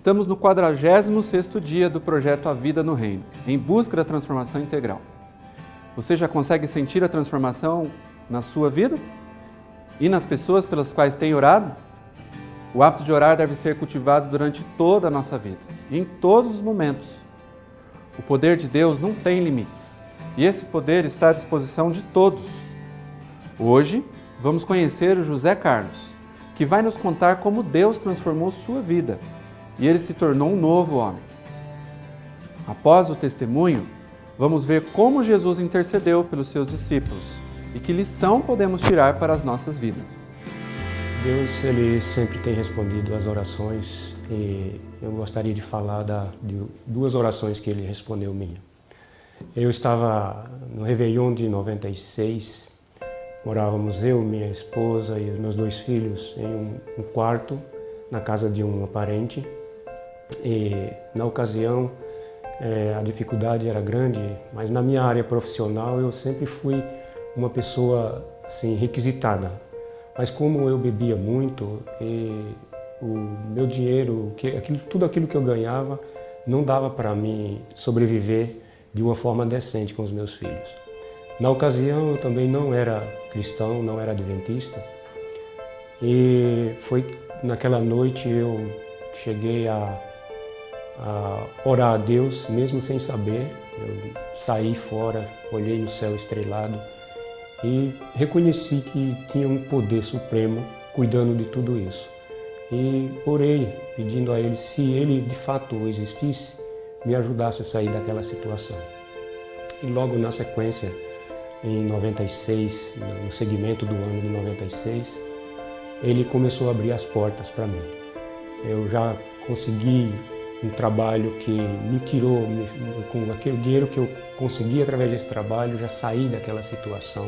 Estamos no 46º dia do projeto A Vida no Reino, em busca da transformação integral. Você já consegue sentir a transformação na sua vida? E nas pessoas pelas quais tem orado? O hábito de orar deve ser cultivado durante toda a nossa vida, em todos os momentos. O poder de Deus não tem limites, e esse poder está à disposição de todos. Hoje, vamos conhecer o José Carlos, que vai nos contar como Deus transformou sua vida, e ele se tornou um novo homem. Após o testemunho, vamos ver como Jesus intercedeu pelos seus discípulos e que lição podemos tirar para as nossas vidas. Deus, Ele sempre tem respondido às orações e eu gostaria de falar de duas orações que Ele respondeu minha. Eu estava no Réveillon de 96, morávamos eu, minha esposa e os meus 2 filhos em um quarto na casa de um parente e na ocasião a dificuldade era grande, mas na minha área profissional eu sempre fui uma pessoa assim, requisitada. Mas como eu bebia muito, e o meu dinheiro, tudo aquilo que eu ganhava, não dava para mim sobreviver de uma forma decente com os meus filhos. Na ocasião eu também não era cristão, não era adventista. E foi naquela noite eu cheguei a orar a Deus, mesmo sem saber. Eu saí fora, olhei no céu estrelado e reconheci que tinha um poder supremo cuidando de tudo isso. E orei, pedindo a Ele, se Ele de fato existisse, me ajudasse a sair daquela situação. E logo na sequência, em 96, no segmento do ano de 96, Ele começou a abrir as portas para mim. Eu já consegui um trabalho que me tirou, com aquele dinheiro que eu consegui através desse trabalho, já saí daquela situação.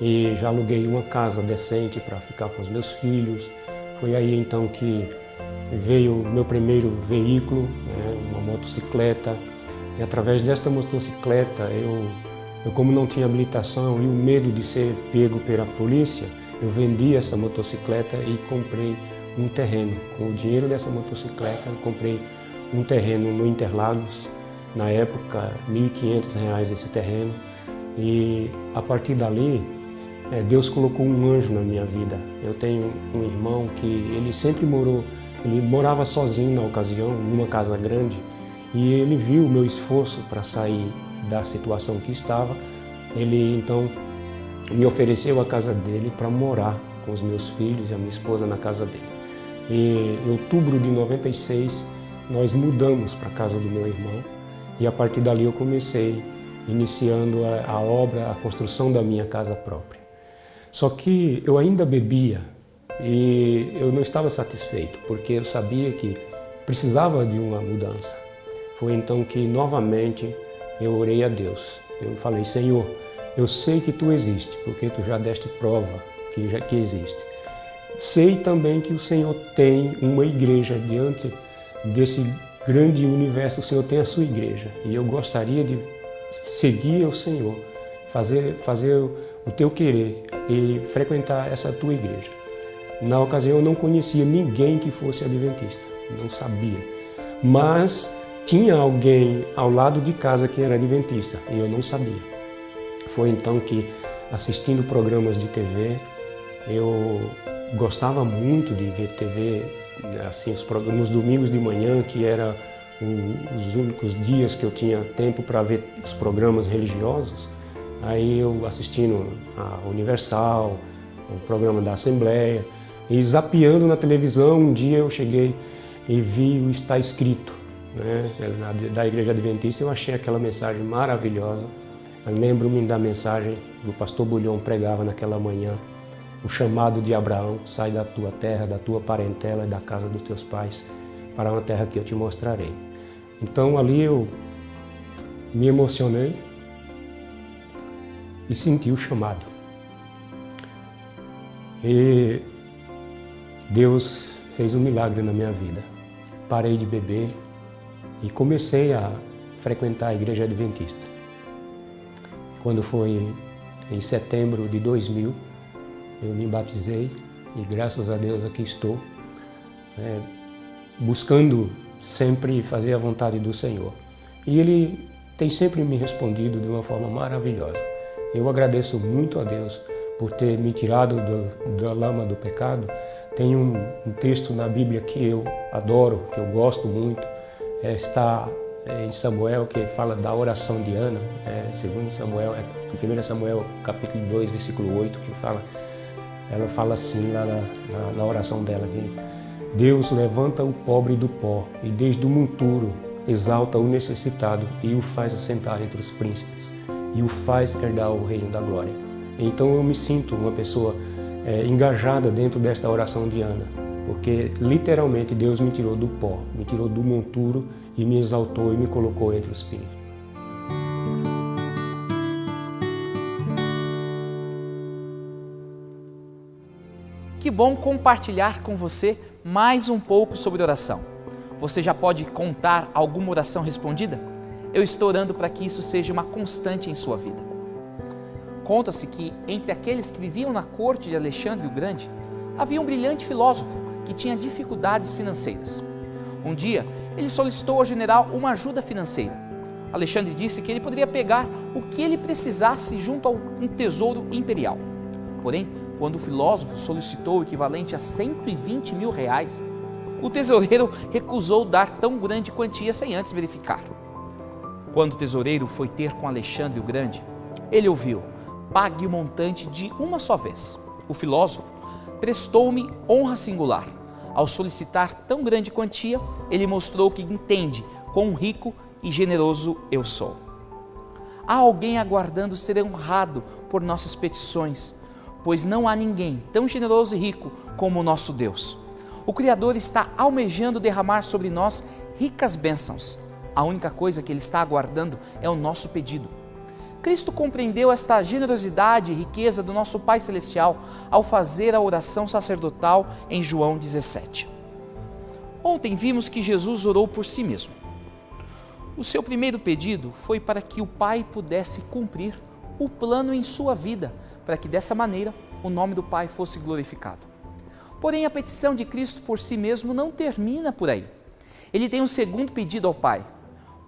E já aluguei uma casa decente para ficar com os meus filhos. Foi aí então que veio o meu primeiro veículo, né, uma motocicleta. E através desta motocicleta, eu como não tinha habilitação e o medo de ser pego pela polícia, eu vendi essa motocicleta e comprei um terreno. Com o dinheiro dessa motocicleta, eu comprei um terreno no Interlagos. Na época, R$ 1.500 esse terreno. E a partir dali, Deus colocou um anjo na minha vida. Eu tenho um irmão que ele sempre ele morava sozinho na ocasião, numa casa grande, e ele viu o meu esforço para sair da situação que estava. Ele então me ofereceu a casa dele para morar com os meus filhos e a minha esposa na casa dele. E em outubro de 96, nós mudamos para a casa do meu irmão, e a partir dali eu comecei iniciando a obra, a construção da minha casa própria. Só que eu ainda bebia e eu não estava satisfeito, porque eu sabia que precisava de uma mudança. Foi então que novamente eu orei a Deus. Eu falei, Senhor, eu sei que Tu existes, porque Tu já deste prova que existe. Sei também que o Senhor tem uma igreja diante desse grande universo, o Senhor tem a sua igreja. E eu gostaria de seguir o Senhor, fazer o Teu querer e frequentar essa Tua igreja. Na ocasião eu não conhecia ninguém que fosse adventista, não sabia. Mas tinha alguém ao lado de casa que era adventista e eu não sabia. Foi então que, assistindo programas de TV, eu gostava muito de ver TV, assim, nos domingos de manhã, que era os únicos dias que eu tinha tempo para ver os programas religiosos. Aí eu assistindo a Universal, o programa da Assembleia, e zapeando na televisão, um dia eu cheguei e vi o Está Escrito, né, da Igreja Adventista. Eu achei aquela mensagem maravilhosa. Eu lembro-me da mensagem que o pastor Bulhão pregava naquela manhã, o chamado de Abraão: sai da tua terra, da tua parentela e da casa dos teus pais, para uma terra que eu te mostrarei. Então ali eu me emocionei e senti o chamado. E Deus fez um milagre na minha vida. Parei de beber e comecei a frequentar a Igreja Adventista. Quando foi em setembro de 2000, eu me batizei e graças a Deus aqui estou. buscando sempre fazer a vontade do Senhor. E Ele tem sempre me respondido de uma forma maravilhosa. Eu agradeço muito a Deus por ter me tirado da lama do pecado. Tem um texto na Bíblia que eu adoro, que eu gosto muito, está em Samuel, que fala da oração de Ana, segundo Samuel, 1 Samuel capítulo 2, versículo 8, que ela fala assim lá na oração dela, que Deus levanta o pobre do pó e desde o monturo exalta o necessitado e o faz assentar entre os príncipes e o faz herdar o reino da glória. Então eu me sinto uma pessoa engajada dentro desta oração de Ana, porque literalmente Deus me tirou do pó, me tirou do monturo e me exaltou e me colocou entre os príncipes. Que bom compartilhar com você mais um pouco sobre oração. Você já pode contar alguma oração respondida? Eu estou orando para que isso seja uma constante em sua vida. Conta-se que entre aqueles que viviam na corte de Alexandre o Grande, havia um brilhante filósofo que tinha dificuldades financeiras. Um dia, ele solicitou ao general uma ajuda financeira. Alexandre disse que ele poderia pegar o que ele precisasse junto a um tesouro imperial. Porém, quando o filósofo solicitou o equivalente a 120 mil reais, o tesoureiro recusou dar tão grande quantia sem antes verificar. Quando o tesoureiro foi ter com Alexandre o Grande, ele ouviu: pague o montante de uma só vez. O filósofo prestou-me honra singular. Ao solicitar tão grande quantia, ele mostrou que entende quão rico e generoso eu sou. Há alguém aguardando ser honrado por nossas petições, pois não há ninguém tão generoso e rico como o nosso Deus. O Criador está almejando derramar sobre nós ricas bênçãos. A única coisa que Ele está aguardando é o nosso pedido. Cristo compreendeu esta generosidade e riqueza do nosso Pai Celestial ao fazer a oração sacerdotal em João 17. Ontem vimos que Jesus orou por si mesmo. O seu primeiro pedido foi para que o Pai pudesse cumprir o plano em sua vida, para que dessa maneira o nome do Pai fosse glorificado. Porém, a petição de Cristo por si mesmo não termina por aí. Ele tem um segundo pedido ao Pai: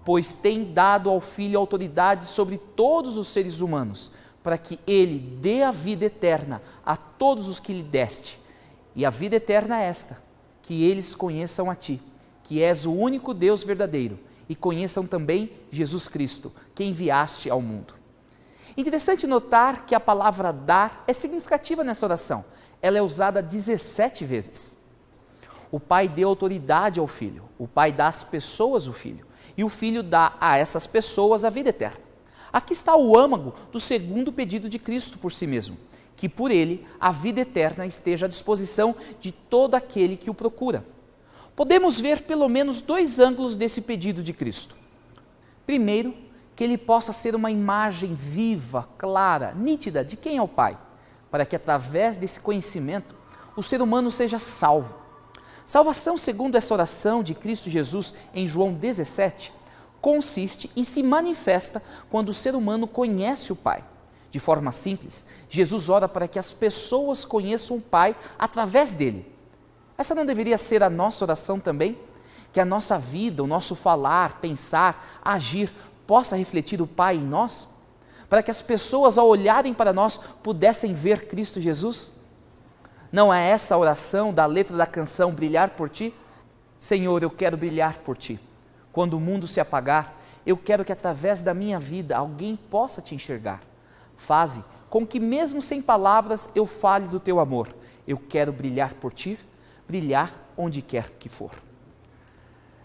pois tem dado ao Filho autoridade sobre todos os seres humanos, para que Ele dê a vida eterna a todos os que lhe deste. E a vida eterna é esta, que eles conheçam a Ti, que és o único Deus verdadeiro, e conheçam também Jesus Cristo, que enviaste ao mundo. Interessante notar que a palavra dar é significativa nessa oração. Ela é usada 17 vezes. O Pai deu autoridade ao Filho, o Pai dá às pessoas o Filho, e o Filho dá a essas pessoas a vida eterna. Aqui está o âmago do segundo pedido de Cristo por si mesmo, que por Ele a vida eterna esteja à disposição de todo aquele que o procura. Podemos ver pelo menos dois ângulos desse pedido de Cristo. Primeiro, que Ele possa ser uma imagem viva, clara, nítida de quem é o Pai, para que através desse conhecimento o ser humano seja salvo. Salvação, segundo essa oração de Cristo Jesus em João 17, consiste e se manifesta quando o ser humano conhece o Pai. De forma simples, Jesus ora para que as pessoas conheçam o Pai através dele. Essa não deveria ser a nossa oração também? Que a nossa vida, o nosso falar, pensar, agir, possa refletir o Pai em nós? Para que as pessoas, ao olharem para nós, pudessem ver Cristo Jesus? Não é essa a oração da letra da canção Brilhar por Ti? Senhor, eu quero brilhar por Ti. Quando o mundo se apagar, eu quero que através da minha vida alguém possa Te enxergar. Faze com que mesmo sem palavras eu fale do Teu amor. Eu quero brilhar por Ti, brilhar onde quer que for.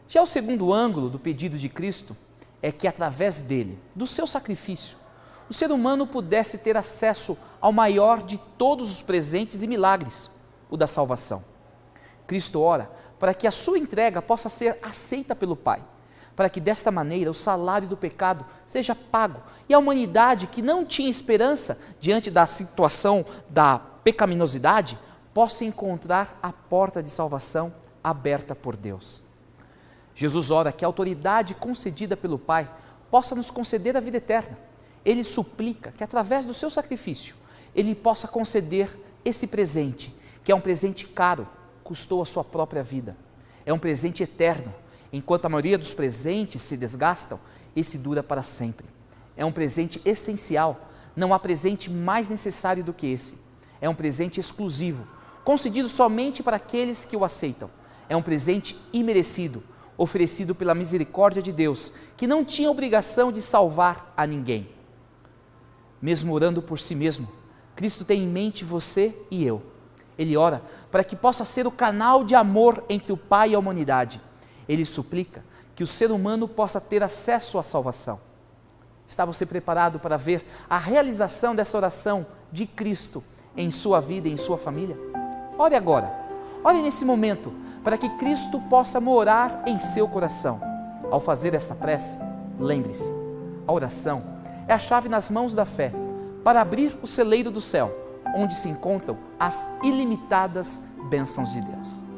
Já o segundo ângulo do pedido de Cristo é que através dele, do seu sacrifício, o ser humano pudesse ter acesso ao maior de todos os presentes e milagres, o da salvação. Cristo ora para que a sua entrega possa ser aceita pelo Pai, para que desta maneira o salário do pecado seja pago e a humanidade que não tinha esperança diante da situação da pecaminosidade possa encontrar a porta de salvação aberta por Deus. Jesus ora que a autoridade concedida pelo Pai possa nos conceder a vida eterna. Ele suplica que através do seu sacrifício Ele possa conceder esse presente, que é um presente caro, custou a sua própria vida. É um presente eterno. Enquanto a maioria dos presentes se desgastam, esse dura para sempre. É um presente essencial. Não há presente mais necessário do que esse. É um presente exclusivo, concedido somente para aqueles que o aceitam. É um presente imerecido, oferecido pela misericórdia de Deus, que não tinha obrigação de salvar a ninguém. Mesmo orando por si mesmo, Cristo tem em mente você e eu. Ele ora para que possa ser o canal de amor entre o Pai e a humanidade. Ele suplica que o ser humano possa ter acesso à salvação. Está você preparado para ver a realização dessa oração de Cristo em sua vida e em sua família? Ore agora, ore nesse momento, para que Cristo possa morar em seu coração. Ao fazer essa prece, lembre-se, a oração é a chave nas mãos da fé para abrir o celeiro do céu, onde se encontram as ilimitadas bênçãos de Deus.